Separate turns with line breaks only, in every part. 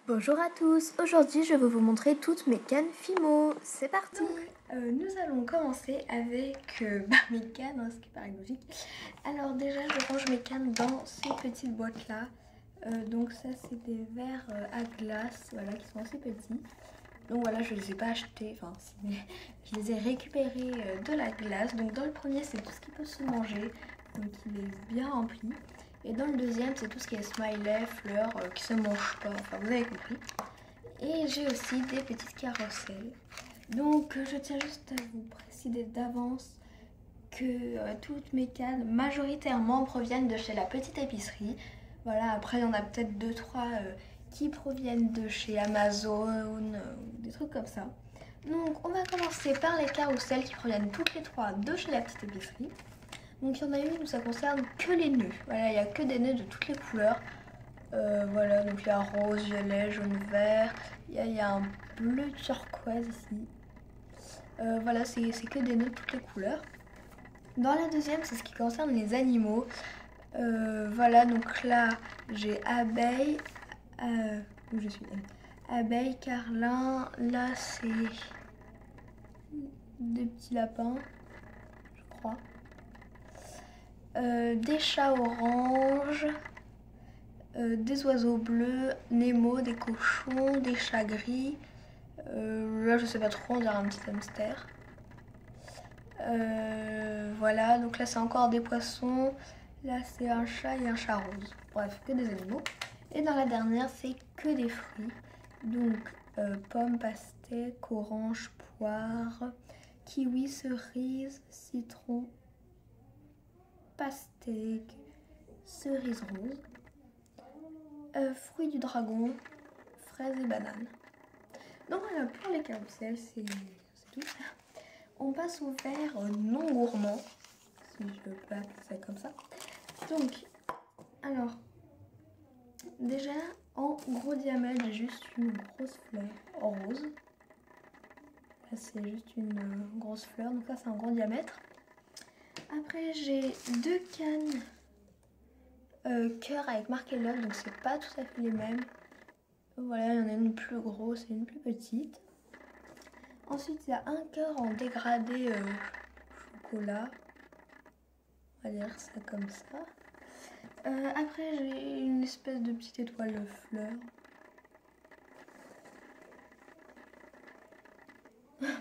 Bonjour à tous, aujourd'hui je vais vous montrer toutes mes cannes Fimo, c'est parti. Nous allons commencer avec mes cannes, ce qui paraît logique. Alors déjà je range mes cannes dans ces petites boîtes là, donc ça c'est des verres à glace, voilà, qui sont assez petits. Donc voilà, je les ai pas achetés, enfin si, mais je les ai récupérés de la glace. Donc dans le premier c'est tout ce qui peut se manger, donc il est bien rempli. Et dans le deuxième, c'est tout ce qui est smiley, fleurs, qui se mangent pas, enfin vous avez compris. Et j'ai aussi des petites carousels. Donc je tiens juste à vous préciser d'avance que toutes mes cannes majoritairement proviennent de chez la petite épicerie. Voilà, après il y en a peut-être 2-3 qui proviennent de chez Amazon, des trucs comme ça. Donc on va commencer par les carousels qui proviennent toutes les trois de chez la petite épicerie. Donc il y en a une où ça concerne que les nœuds. Voilà, il n'y a que des nœuds de toutes les couleurs. Voilà, donc il y a rose, violet, jaune, vert. Il y a un bleu turquoise ici. Voilà, c'est que des nœuds de toutes les couleurs. Dans la deuxième, c'est ce qui concerne les animaux. Voilà, donc là, j'ai abeille. Où je suis abeille, carlin. Là, c'est des petits lapins, je crois. Des chats oranges, des oiseaux bleus, Nemo, des cochons, des chats gris. Là je sais pas trop, on dirait un petit hamster. Voilà, donc là c'est encore des poissons. Là c'est un chat et un chat rose. Bref, que des animaux. Et dans la dernière c'est que des fruits. Donc pommes, pastèque, orange, poire, kiwi, cerise, citron, pastèque, cerise rose, fruits du dragon, fraises et bananes. Donc voilà, pour les carousels, c'est tout. On passe au verre non gourmand, si je peux appeler ça comme ça. Donc, alors, déjà, en gros diamètre, j'ai juste une grosse fleur rose. Là, c'est juste une grosse fleur, donc là, c'est un grand diamètre. Après, j'ai deux cannes cœur avec marqué love, donc c'est pas tout à fait les mêmes. Voilà, il y en a une plus grosse et une plus petite. Ensuite, il y a un cœur en dégradé chocolat. On va dire ça comme ça. Après, j'ai une espèce de petite étoile de fleur.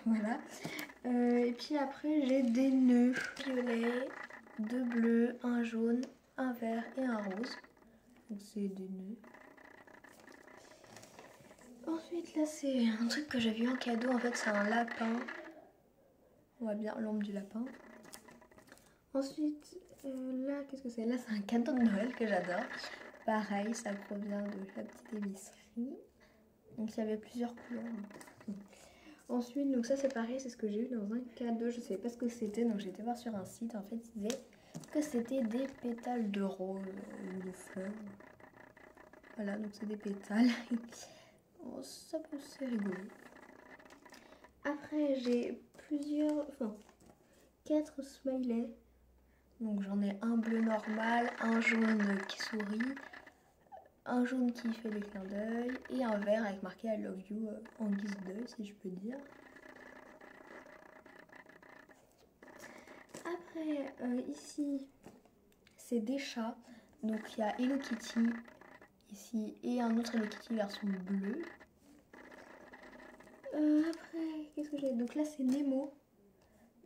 Voilà. Et puis après, j'ai des nœuds violets, deux bleus, un jaune, un vert et un rose. Donc c'est des nœuds. Ensuite, là, c'est un truc que j'ai vu en cadeau. En fait, c'est un lapin. On voit bien l'ombre du lapin. Ensuite, là, qu'est-ce que c'est? Là, c'est un cadeau de Noël que j'adore. Pareil, ça provient de la petite épicerie. Donc, il y avait plusieurs couleurs. Ensuite, donc ça, c'est pareil, c'est ce que j'ai eu dans un cadeau. Je ne savais pas ce que c'était, donc j'ai été voir sur un site. En fait, il disait que c'était des pétales de rose ou de fleurs. Voilà, donc c'est des pétales. Oh, ça peut c'est rigolo. Après, j'ai enfin, 4 smileys. Donc j'en ai un bleu normal, un jaune qui sourit, un jaune qui fait des clins d'œil et un vert avec marqué I love you en guise d'œil, si je peux dire. Après, ici, c'est des chats. Donc il y a Hello Kitty ici et un autre Hello Kitty version bleue. Après, qu'est-ce que j'ai? Donc là, c'est Nemo.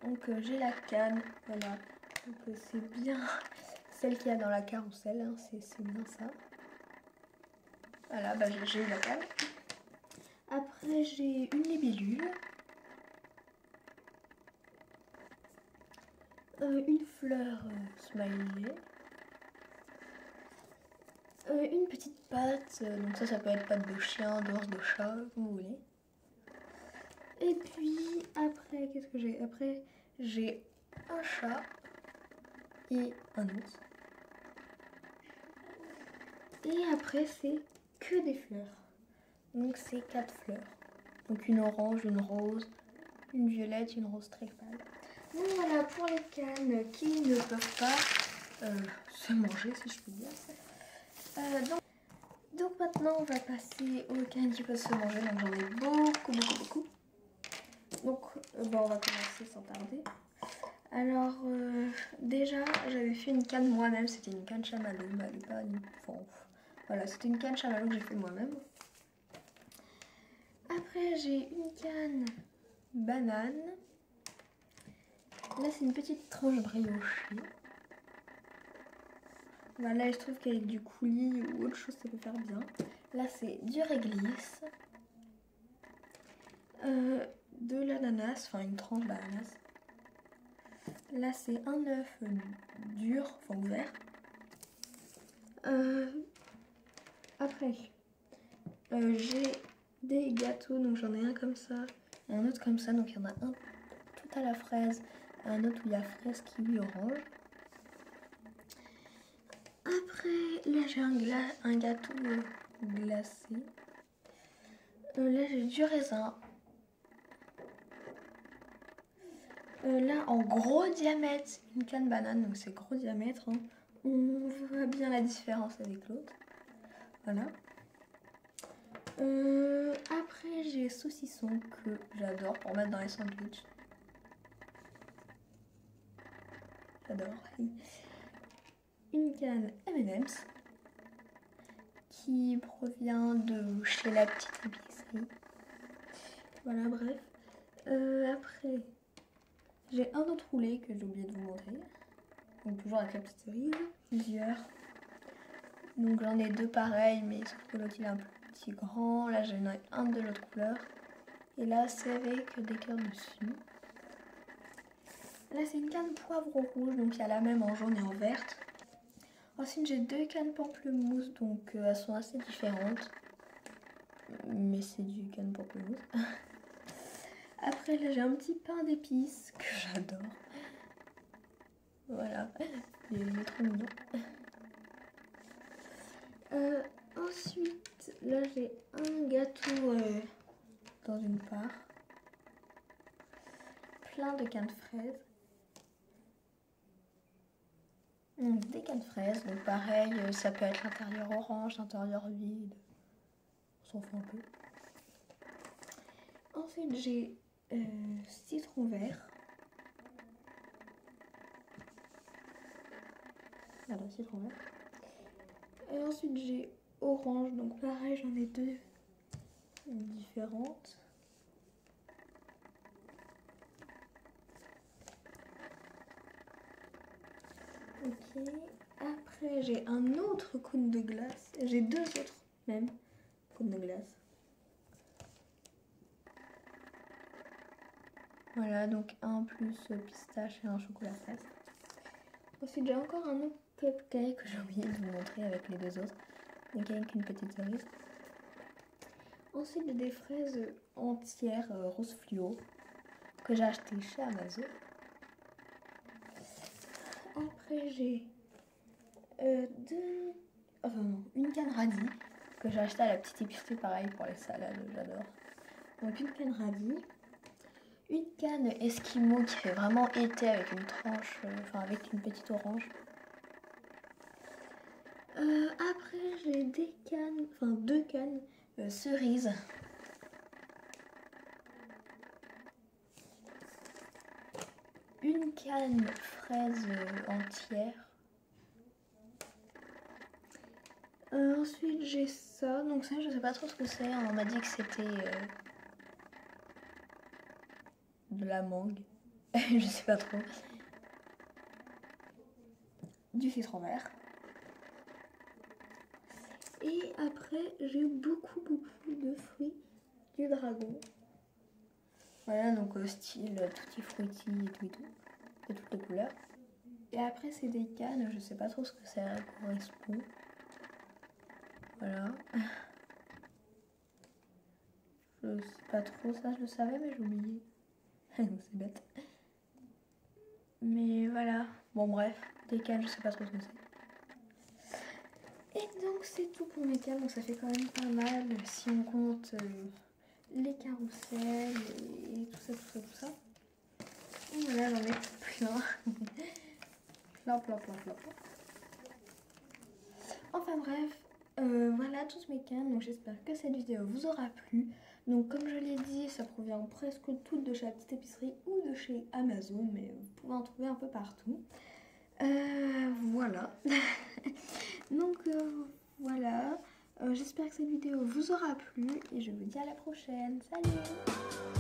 Donc j'ai la canne, voilà. Donc c'est bien celle qu'il y a dans la carrousel, hein. C'est bien ça. Voilà, bah, j'ai eu la canne. Après, j'ai une libellule. Une fleur smiley. Une petite patte. Donc ça peut être patte de chien, d'ours, de chat, comme vous voulez. Et puis, après, qu'est-ce que j'ai? Après, j'ai un chat et un ours. Et après, c'est que des fleurs. Donc, c'est 4 fleurs. Donc, une orange, une rose, une violette, une rose très pâle. Donc, voilà pour les cannes qui ne peuvent pas se manger, si je peux dire. Donc maintenant on va passer au canne qui peut se manger, donc j'en ai beaucoup. Donc bon, on va commencer sans tarder. Alors déjà j'avais fait une canne moi-même, c'était une canne chamallow, mais elle est pas une... Enfin, voilà, c'était une canne chamallow que j'ai fait moi-même. Après j'ai une canne banane. Là c'est une petite tranche briochée. Voilà, je trouve qu'avec du coulis ou autre chose ça peut faire bien. Là c'est du réglisse. De l'ananas, enfin une tranche d'ananas. Là c'est un œuf dur, enfin ouvert. Après j'ai des gâteaux, donc j'en ai un comme ça et un autre comme ça, donc il y en a un tout à la fraise, un autre où il y a fraise, kiwi, orange. Après là j'ai un gâteau glacé. Là j'ai du raisin. Là en gros diamètre, une canne banane, donc c'est gros diamètre, hein. On voit bien la différence avec l'autre. Voilà. Après j'ai saucisson que j'adore pour mettre dans les sandwichs. J'adore. Une canne M&M's qui provient de chez la petite épicerie. Voilà, bref. Après j'ai un autre roulé que j'ai oublié de vous montrer. Donc toujours avec la petite cerise. Plusieurs. Donc j'en ai deux pareils, mais sauf que l'autre il est un peu petit grand. Là j'en ai un de l'autre couleur. Et là c'est avec des cœurs dessus. Là c'est une canne poivre rouge, donc il y a la même en jaune et en verte. Ensuite j'ai deux cannes pamplemousse, donc elles sont assez différentes. Mais c'est du canne pamplemousse. Après là j'ai un petit pain d'épices que j'adore. Voilà, il est trop mignon. Ensuite, là j'ai un gâteau dans une part. Plein de cannes de fraises. Donc des cannes de fraises, donc pareil, ça peut être l'intérieur orange, l'intérieur vide. On s'en fout un peu. Ensuite j'ai citron vert. Voilà, citron vert. Et ensuite j'ai orange, donc pareil j'en ai deux différentes. Ok, après j'ai un autre cône de glace, j'ai deux autres même cônes de glace. Voilà, donc un plus pistache et un chocolat fraise. Ensuite j'ai encore un autre cupcake que j'ai oublié de vous montrer avec les deux autres, donc avec une petite cerise. Ensuite j'ai des fraises entières rose fluo que j'ai acheté chez Amazon. Après j'ai une canne radis que j'ai acheté à la petite épicerie, pareil pour les salades, j'adore. Donc une canne radis, une canne esquimau qui fait vraiment été avec une tranche, avec une petite orange. Après j'ai des cannes, deux cannes cerises. Une canne fraise entière. Ensuite j'ai ça, donc ça je sais pas trop ce que c'est, on m'a dit que c'était de la mangue, je sais pas trop. Du citron vert. Et après j'ai beaucoup de fruits du dragon. Voilà, donc style tutti frutti et tout, de toutes les couleurs. Et après c'est des cannes, je sais pas trop ce que ça correspond. Voilà. Je sais pas trop, ça je le savais mais j'ai oublié. C'est bête. Mais voilà, bon bref, des cannes, je sais pas trop ce que c'est. Et donc c'est tout pour mes cannes, donc ça fait quand même pas mal si on compte les carousels et tout ça. Et voilà, j'en ai plein. plein. Enfin bref, Voilà toutes mes cannes, donc j'espère que cette vidéo vous aura plu. Donc comme je l'ai dit, ça provient presque toutes de chez la petite épicerie ou de chez Amazon, mais vous pouvez en trouver un peu partout. Voilà. Donc voilà, j'espère que cette vidéo vous aura plu et je vous dis à la prochaine. Salut!